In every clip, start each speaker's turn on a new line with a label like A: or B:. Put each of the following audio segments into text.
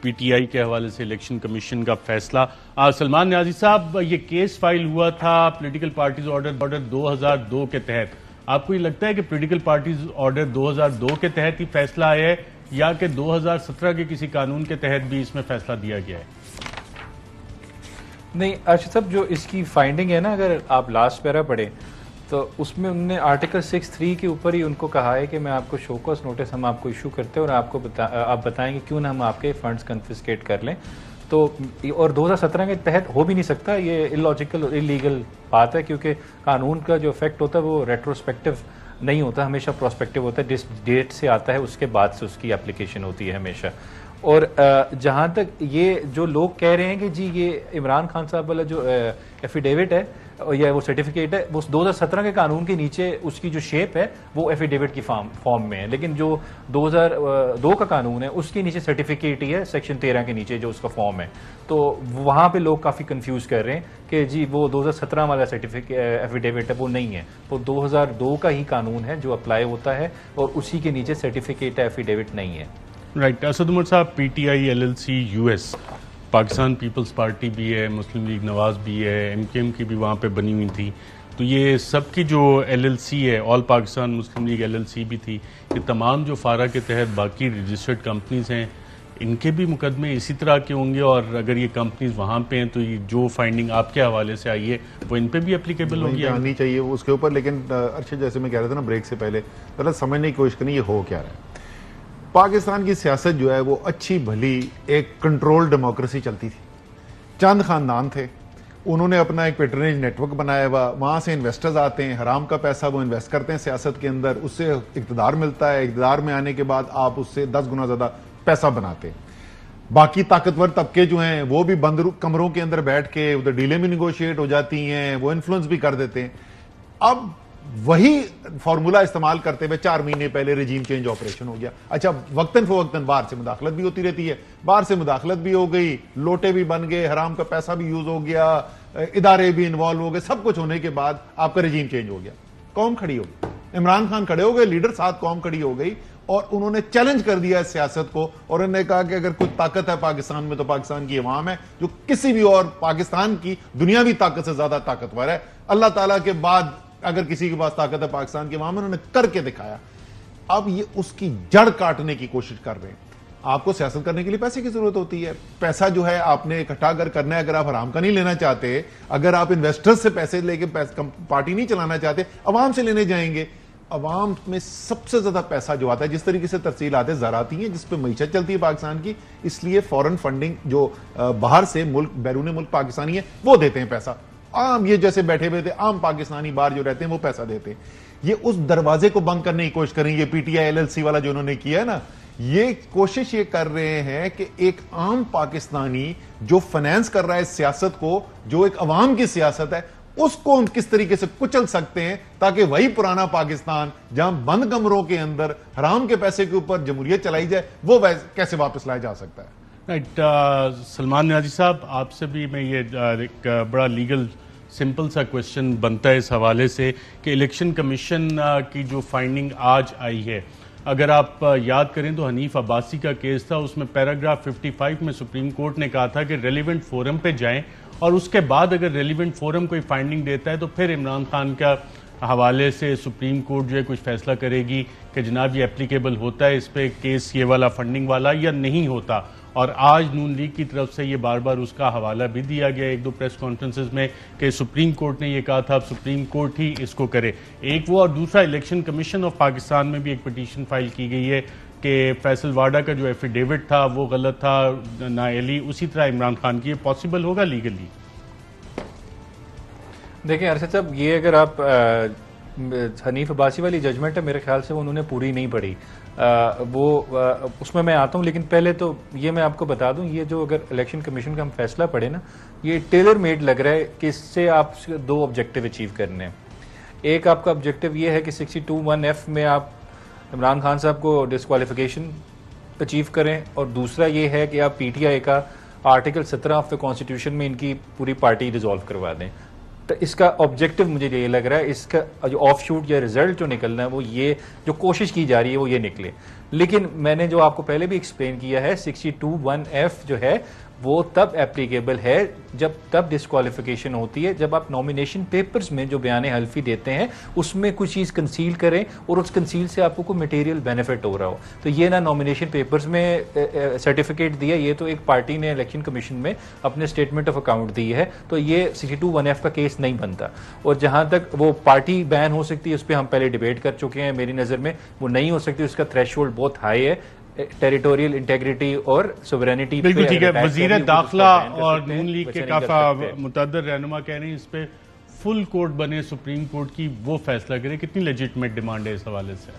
A: PTI के हवाले से इलेक्शन कमीशन का फैसला। सलमान न्याजी साहब, ये केस फाइल हुआ था पॉलिटिकल पार्टीज ऑर्डर 2002 के तहत। आपको ये लगता है कि पॉलिटिकल पार्टीज ऑर्डर 2002 के तहत ही फैसला आया है या कि 2017 के किसी कानून के तहत भी इसमें फैसला दिया गया है?
B: नहीं अर्शद साहब, जो इसकी फाइंडिंग है ना, अगर आप लास्ट पैरा पढ़े तो उसमें उन्होंने आर्टिकल 6(3) के ऊपर ही उनको कहा है कि मैं आपको शोकॉस नोटिस हम आपको इशू करते हैं और आपको आप बताएंगे क्यों ना हम आपके फंड्स कन्फिस्केट कर लें। तो और 2017 के तहत हो भी नहीं सकता, ये इलॉजिकल इलीगल बात है, क्योंकि कानून का जो इफेक्ट होता है वो रेट्रोस्पेक्टिव नहीं होता, हमेशा प्रोस्पेक्टिव होता है। जिस डेट से आता है उसके बाद से उसकी एप्लीकेशन होती है हमेशा। और जहाँ तक ये जो लोग कह रहे हैं कि जी ये इमरान खान साहब वाला जो एफिडेविट है या वो सर्टिफिकेट है, वो 2017 के कानून के नीचे उसकी जो शेप है वो एफिडेविट की फॉर्म में है, लेकिन जो 2002 का कानून है उसके नीचे सर्टिफिकेट ही है, सेक्शन 13 के नीचे जो उसका फॉर्म है। तो वहाँ पे लोग काफ़ी कंफ्यूज कर रहे हैं कि जी वो 2017 वाला सर्टिफिकेट एफिडेविट है, वो नहीं है, वो 2002 का ही कानून है जो अप्लाई होता है और उसी के नीचे सर्टिफिकेट एफिडेविट नहीं है।
A: Right. Asad Umar sahab, PTI LLC US, Pakistan Peoples Party भी है, मुस्लिम लीग नवाज भी है, एमकेएम की भी वहाँ पे बनी हुई थी, तो ये सबकी जो एलएलसी है, ऑल पाकिस्तान मुस्लिम लीग एलएलसी भी थी, ये तमाम जो फारा के तहत बाकी रजिस्टर्ड कंपनीज हैं, इनके भी मुकदमे इसी तरह के होंगे? और अगर ये कंपनीज वहाँ पे हैं तो ये जो फाइंडिंग आपके हवाले से आई है वो इन पे भी एप्लीकेबल होगी?
C: आनी चाहिए उसके ऊपर। लेकिन अच्छा, जैसे मैं कह रहा था ना ब्रेक से पहले, पहले समझने की कोशिश करनी ये हो क्या रहा है। पाकिस्तान की सियासत जो है वो अच्छी भली एक कंट्रोल डेमोक्रेसी चलती थी। चंद खानदान थे, उन्होंने अपना एक पेट्रोनेज नेटवर्क बनाया हुआ, वहां से इन्वेस्टर्स आते हैं, हराम का पैसा वो इन्वेस्ट करते हैं सियासत के अंदर, उससे इक़्तिदार मिलता है, इक़्तिदार में आने के बाद आप उससे 10 गुना ज्यादा पैसा बनाते हैं। बाकी ताकतवर तबके जो हैं वो भी बंद कमरों के अंदर बैठ के उधर डीलें भी निगोशिएट हो जाती हैं, वो इन्फ्लुएंस भी कर देते हैं। अब वही फॉर्मूला इस्तेमाल करते हुए 4 महीने पहले रजीम चेंज ऑपरेशन हो गया। अच्छा, वक्तन फवक्तन बाहर से मुदाखलत भी होती रहती है, बाहर से मुदाखलत भी हो गई, लोटे भी बन गए, हराम का पैसा भी यूज हो गया, इदारे भी इन्वॉल्व हो गए, सब कुछ होने के बाद आपका रजीम चेंज हो गया, कौम खड़ी हो गई, इमरान खान खड़े हो गए, लीडर साथ कौम खड़ी हो गई और उन्होंने चैलेंज कर दिया इस सियासत को और उन्होंने कहा कि अगर कुछ ताकत है पाकिस्तान में तो पाकिस्तान की अवाम है, जो किसी भी और पाकिस्तान की दुनियावी ताकत से ज्यादा ताकतवर है। अल्लाह ताला के बाद अगर किसी के पास ताकत है पाकिस्तान के वहां में, उन्होंने करके दिखाया। अब ये उसकी जड़ काटने की कोशिश कर रहे हैं। आपको सियासत करने के लिए पैसे की जरूरत होती है, पैसा जो है आपने इकट्ठा अगर करना है, अगर आप हराम का नहीं लेना चाहते, अगर आप इन्वेस्टर्स से पैसे लेके पार्टी नहीं चलाना चाहते, अवाम से लेने जाएंगे। अवाम में सबसे ज्यादा पैसा जो आता है, जिस तरीके से तरसीलातें ज़राती हैं जिस पे मईशत चलती है पाकिस्तान की, इसलिए फॉरेन फंडिंग जो बाहर से मुल्क बैरून मुल्क पाकिस्तानी है वो देते हैं पैसा। आम ये जैसे बैठे हुए थे आम पाकिस्तानी बाहर जो रहते हैं वो पैसा देते हैं। ये उस दरवाजे को बंद करने की कोशिश करेंगे। पीटीआई एलएलसी वाला जो उन्होंने किया है ना, ये कोशिश ये कर रहे हैं कि एक आम पाकिस्तानी जो फाइनेंस कर रहा है सियासत को, जो एक अवाम की सियासत है, उसको हम किस तरीके से कुचल सकते हैं ताकि वही पुराना पाकिस्तान जहां बंद कमरों के अंदर हराम के पैसे के ऊपर जमहूरियत चलाई जाए, वो कैसे वापस लाया जा सकता है।
A: राइट। सलमान न्याजी साहब, आपसे भी मैं ये एक बड़ा लीगल सिंपल सा क्वेश्चन बनता है इस हवाले से कि इलेक्शन कमीशन की जो फाइंडिंग आज आई है, अगर आप याद करें तो हनीफ अब्बासी का केस था, उसमें पैराग्राफ 55 में सुप्रीम कोर्ट ने कहा था कि रेलिवेंट फोरम पे जाएं और उसके बाद अगर रेलिवेंट फोरम कोई फाइंडिंग देता है तो फिर इमरान खान का हवाले से सुप्रीम कोर्ट जो है कुछ फैसला करेगी कि जनाब ये एप्लीकेबल होता है इस पे केस, ये वाला फंडिंग वाला, या नहीं होता। और आज नून लीग की तरफ से ये बार बार उसका हवाला भी दिया गया एक दो प्रेस कॉन्फ्रेंसेस में कि सुप्रीम कोर्ट ने ये कहा था, अब सुप्रीम कोर्ट ही इसको करे। एक वो, और दूसरा इलेक्शन कमीशन ऑफ पाकिस्तान में भी एक पिटीशन फाइल की गई है कि फैसल वाडा का जो एफिडेविट था वो गलत था, नाअहली, उसी तरह इमरान खान की। ये पॉसिबल होगा लीगली?
B: देखिए अरशद साहब, ये अगर आप हनीफ अब्बासी वाली जजमेंट है, मेरे ख्याल से वो उन्होंने पूरी नहीं पढ़ी, उसमें मैं आता हूँ। लेकिन पहले तो ये मैं आपको बता दूं, ये जो अगर इलेक्शन कमीशन का हम फैसला पढ़े ना, ये टेलर मेड लग रहा है कि इससे आप 2 ऑब्जेक्टिव अचीव करने हैं। एक आपका ऑब्जेक्टिव ये है कि 62(1)(f) में आप इमरान खान साहब को डिस्क्वालिफिकेशन अचीव करें, और दूसरा ये है कि आप पीटीआई का आर्टिकल 17 ऑफ द कॉन्स्टिट्यूशन में इनकी पूरी पार्टी डिसॉल्व करवा दें। तो इसका ऑब्जेक्टिव मुझे ये लग रहा है, इसका जो ऑफ शूट या रिजल्ट जो निकलना है वो ये, जो कोशिश की जा रही है वो ये निकले। लेकिन मैंने जो आपको पहले भी एक्सप्लेन किया है 62(1)(f जो है वो तब एप्लीकेबल है जब तब डिस्क्वालिफिकेशन होती है जब आप नॉमिनेशन पेपर्स में जो बयान हल्फी देते हैं उसमें कुछ चीज़ कंसील करें और उस कंसील से आपको कोई मटेरियल बेनिफिट हो रहा हो। तो ये ना नॉमिनेशन पेपर्स में सर्टिफिकेट दिया, ये तो एक पार्टी ने इलेक्शन कमीशन में अपने स्टेटमेंट ऑफ अकाउंट दी है, तो ये 62(1)(f का केस नहीं बनता। और जहां तक वो पार्टी बैन हो सकती है उस पर हम पहले डिबेट कर चुके हैं, मेरी नज़र में वो नहीं हो सकती, उसका थ्रेशोल्ड बहुत हाई है, टेरिटोरियल इंटेग्रिटी और सोवरेनिटी।
A: बिल्कुल ठीक है। वजीर दाखिला और नून लीग के काफा मुतअद्दिद रहनुमा कह रहे हैं इस पे फुल कोर्ट बने सुप्रीम कोर्ट की वो फैसला करे, कितनी लेजिटिमेट डिमांड है इस हवाले से?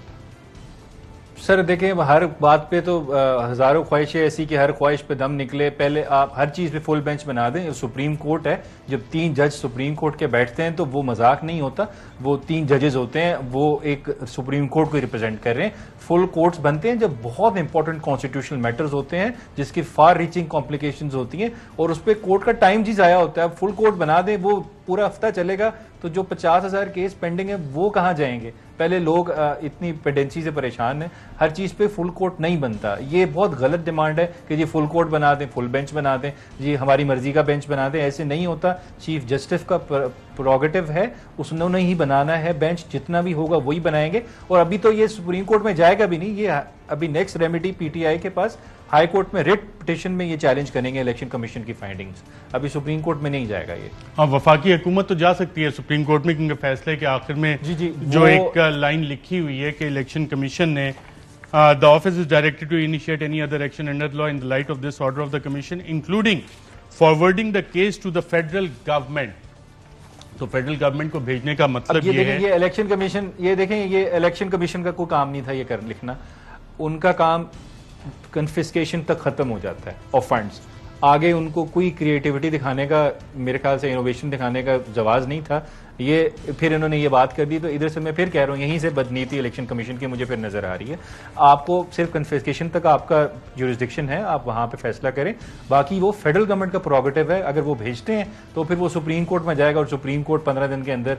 B: सर देखें, हर बात पे तो हजारों ख्वाहिशें ऐसी कि हर ख्वाहिश पे दम निकले। पहले आप हर चीज़ पे फुल बेंच बना दें। सुप्रीम कोर्ट है, जब 3 जज सुप्रीम कोर्ट के बैठते हैं तो वो मजाक नहीं होता, वो 3 जजेस होते हैं, वो एक सुप्रीम कोर्ट को रिप्रेजेंट कर रहे हैं। फुल कोर्ट्स बनते हैं जब बहुत इंपॉर्टेंट कॉन्स्टिट्यूशनल मैटर्स होते हैं जिसकी फार रीचिंग कॉम्प्लिकेशंस होती हैं और उस पर कोर्ट का टाइम जी जाया होता है। फुल कोर्ट बना दें, वो पूरा हफ्ता चलेगा, तो जो 50,000 केस पेंडिंग है वो कहाँ जाएंगे? पहले लोग इतनी पेंडेंसी से परेशान हैं, हर चीज़ पे फुल कोर्ट नहीं बनता। ये बहुत गलत डिमांड है कि जी फुल कोर्ट बना दें, फुल बेंच बना दें, जी हमारी मर्जी का बेंच बना दें, ऐसे नहीं होता। चीफ जस्टिस का प्रोगेटिव है, उसने ही बनाना है बेंच, जितना भी होगा वही बनाएंगे। और अभी तो ये सुप्रीम कोर्ट में जाएगा भी नहीं, ये अभी नेक्स्ट रेमेडी पीटीआई के पास हाई कोर्ट में रिट पिटिशन में ये चैलेंज करेंगे इलेक्शन कमीशन की फाइंडिंग्स, अभी सुप्रीम कोर्ट में नहीं जाएगा ये।
A: हाँ, वफाकी हुकूमत तो जा सकती है सुप्रीम कोर्ट में, क्योंकि फैसले के आखिर में
B: जी
A: जो एक लाइन लिखी हुई है कि इलेक्शन कमीशन ने the office is directed to initiate any other action under law in the light of this order of the commission including forwarding the case to the federal government. तो federal government को भेजने का मतलब ये है।
B: ये election commission, ये देखें, ये इलेक्शन कमीशन का कोई काम नहीं था ये कर लिखना, उनका काम कन्फिस्केशन तक खत्म हो जाता है ऑफ फंड्स। आगे उनको कोई क्रिएटिविटी दिखाने का, मेरे ख्याल से इनोवेशन दिखाने का जवाब नहीं था। ये फिर इन्होंने ये बात कर दी, तो इधर से मैं फिर कह रहा हूँ, यहीं से बदनीति इलेक्शन कमीशन की मुझे फिर नजर आ रही है। आपको सिर्फ कन्फिस्केशन तक आपका जुरिस्डिक्शन है, आप वहां पे फैसला करें, बाकी वो फेडरल गवर्नमेंट का प्रोगेटिव है। अगर वो भेजते हैं तो फिर वो सुप्रीम कोर्ट में जाएगा और सुप्रीम कोर्ट 15 दिन के अंदर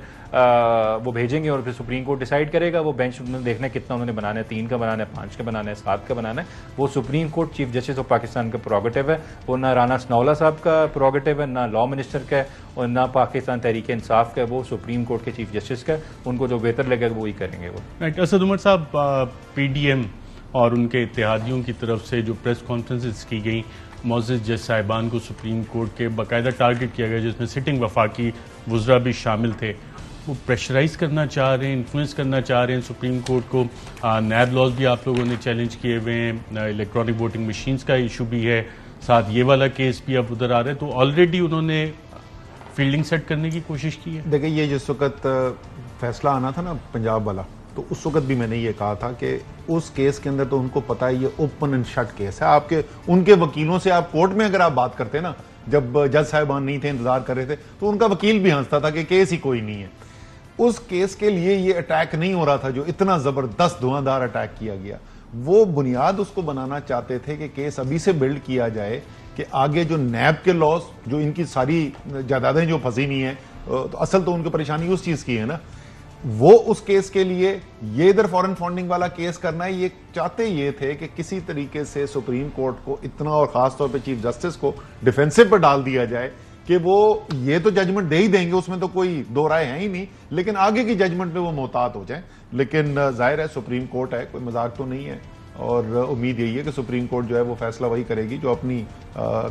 B: वो भेजेंगे और फिर सुप्रीम कोर्ट डिसाइड करेगा। वो बेंच उन्होंने देखना है कितना उन्होंने बनाना है, 3 का बनाना है, 5 का बनाना है, 7 का बनाना है। वो supreme court chief justice of Pakistan का प्रोगेटिव है, वो ना राना सनाउल्लाह साहब का प्रोगेटिव है, ना लॉ मिनिस्टर का है और ना पाकिस्तान तहरीक इंसाफ का, वो सुप्रीम कोर्ट के चीफ जस्टिस का। उनको जो बेहतर लगेगा वो ही करेंगे वो।
A: राइट। असद उमर साहब, पीडीएम और उनके इत्तेहादियों की तरफ से जो प्रेस कॉन्फ्रेंसेस की गई, मोअज़्ज़ज़ जज साहिबान को सुप्रीम कोर्ट के बाकायदा टारगेट किया गया, जिसमें सिटिंग वफाकी वुज़रा भी शामिल थे। वो प्रेशराइज करना चाह रहे हैं, इन्फ्लुएंस करना चाह रहे हैं सुप्रीम कोर्ट को। नैब लॉज भी आप लोगों ने चैलेंज किए हुए हैं, इलेक्ट्रॉनिक वोटिंग मशीन्स का इशू भी है, साथ ये वाला केस भी अब उधर आ रहा है। तो ऑलरेडी उन्होंने फील्डिंग सेट करने की कोशिश की है।
C: देखिए, ये जिस वक्त फैसला आना था ना पंजाब वाला, तो उस वक्त भी मैंने ये कहा था कि उस केस के अंदर तो उनको पता है ये ओपन एंड शट केस है। आपके उनके वकीलों से आप कोर्ट में अगर आप बात करते ना, जब जज साहिबान नहीं थे, इंतजार कर रहे थे, तो उनका वकील भी हंसता था कि केस ही कोई नहीं है। उस केस के लिए ये अटैक नहीं हो रहा था जो इतना जबरदस्त धुआंधार अटैक किया गया। वो बुनियाद उसको बनाना चाहते थे कि केस अभी से बिल्ड किया जाए कि आगे जो नैब के लॉस, जो इनकी सारी जायदादें जो फंसी नहीं है, तो असल तो उनकी परेशानी उस चीज की है ना, वो उस केस के लिए ये इधर फॉरेन फंडिंग वाला केस करना है। ये चाहते ये थे कि किसी तरीके से सुप्रीम कोर्ट को इतना, और खासतौर पे चीफ जस्टिस को डिफेंसिव पर डाल दिया जाए कि वो ये तो जजमेंट दे ही देंगे, उसमें तो कोई दो राय है ही नहीं, लेकिन आगे की जजमेंट पे वो मोहतात हो जाए। लेकिन जाहिर है सुप्रीम कोर्ट है, कोई मजाक तो नहीं है, और उम्मीद यही है कि सुप्रीम कोर्ट जो है वो फैसला वही करेगी जो अपनी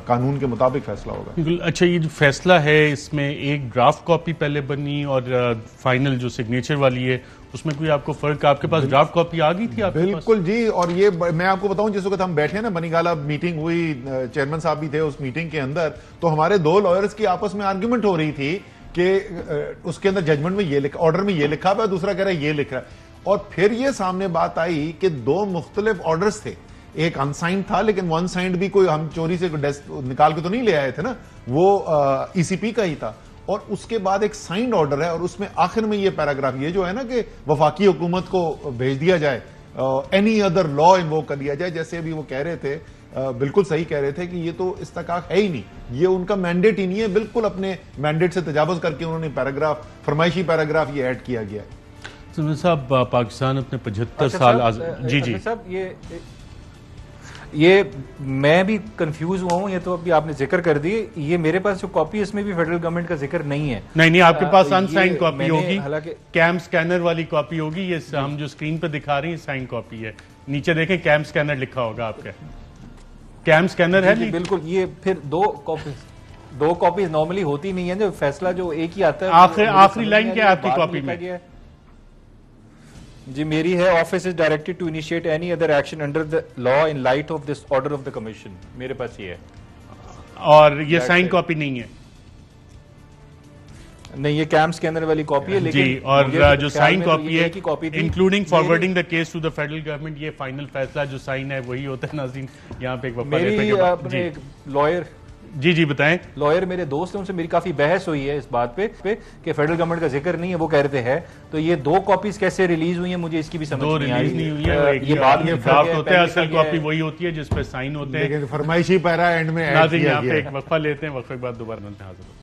C: कानून के मुताबिक फैसला होगा।
A: बिल्कुल। अच्छा, ये जो फैसला है इसमें एक ड्राफ्ट कॉपी पहले बनी और फाइनल जो सिग्नेचर वाली है उसमें कोई आपको फर्क? आपके पास ड्राफ्ट कॉपी आ गई थी आपके
C: बिल्कुल पास? जी, और ये मैं आपको बताऊं, जिस वक्त हम बैठे ना, बनीगाला मीटिंग हुई, चेयरमैन साहब भी थे उस मीटिंग के अंदर, तो हमारे 2 लॉयर्स की आपस में आर्ग्यूमेंट हो रही थी कि उसके अंदर जजमेंट में ये लिखा, ऑर्डर में ये लिखा हुआ है, दूसरा कह रहा है ये लिख रहा है। और फिर ये सामने बात आई कि 2 मुख्तलिफ ऑर्डर्स थे, एक अनसाइंड था, लेकिन वो अनसाइंड भी कोई हम चोरी से निकाल के तो नहीं ले आए थे ना, वो ईसीपी का ही था। और उसके बाद एक साइंड ऑर्डर है और उसमें आखिर में ये पैराग्राफ, ये जो है ना कि वफाकी हुकूमत को भेज दिया जाए, एनी अदर लॉ इन्वोक कर दिया जाए, जैसे अभी वो कह रहे थे, बिल्कुल सही कह रहे थे कि ये तो इस्तकाक है ही नहीं, ये उनका मैंडेट ही नहीं है। बिल्कुल अपने मैंडेट से तजावुज करके उन्होंने पैराग्राफ, फरमाइशी पैराग्राफ ये ऐड किया गया है।
A: सुमित साहब, पाकिस्तान अपने 75
B: अच्छा
A: साल
B: साहब,
A: जी जी
B: अच्छा साहब, ये मैं भी कंफ्यूज हुआ हूँ। ये तो अभी आपने जिक्र कर दी, ये मेरे पास जो कॉपी है इसमें भी फेडरल गवर्नमेंट का जिक्र नहीं है।
A: नहीं, आपके पास
B: ये
A: अनसाइन कॉपी
B: मैंने
A: होगी,
B: हालांकि
A: कैम स्कैनर वाली कॉपी होगी। ये हम जो स्क्रीन पर दिखा रहे हैं साइन कॉपी है। नीचे देखें कैम स्कैनर लिखा होगा आपके। कैम स्कैनर है नहीं?
B: बिल्कुल। ये फिर दो कॉपीज नॉर्मली होती नहीं है, जो फैसला जो एक ही आता है।
A: आखिरी लाइन क्या है आपकी कॉपी में?
B: जी मेरी है, office is directed to initiate any other action under the law in light of this order of the commission. मेरे पास ये है।
A: और ये साइन कॉपी नहीं है?
B: नहीं, ये कैम स्कैनर वाली कॉपी है। लेकिन
A: जी, और जो साइन कॉपी है including forwarding the case to the federal government, ये फाइनल फैसला जो साइन है वही होता है। नाज़रीन, यहाँ पे एक वफा
B: मेरी अपने एक लॉयर
A: जी बताएं।
B: लॉयर मेरे दोस्त हैं, उनसे मेरी काफी बहस हुई है इस बात पे कि फेडरल गवर्नमेंट का जिक्र नहीं है। वो कह रहे हैं तो ये 2 कॉपीज कैसे रिलीज हुई है, मुझे इसकी भी समझ नहीं आई।
A: नहीं हुई है, ये बाद में ड्राफ्ट होता है, असल कॉपी वही होती है जिस पे साइन होते हैं।
C: लेकिन फरमाइशी पैरा एंड में ऐड किया
A: यहाँ पे
C: गया
A: एक वक्फा लेते हैं, वक्फे के बाद दोबारा हाजिर होते हैं।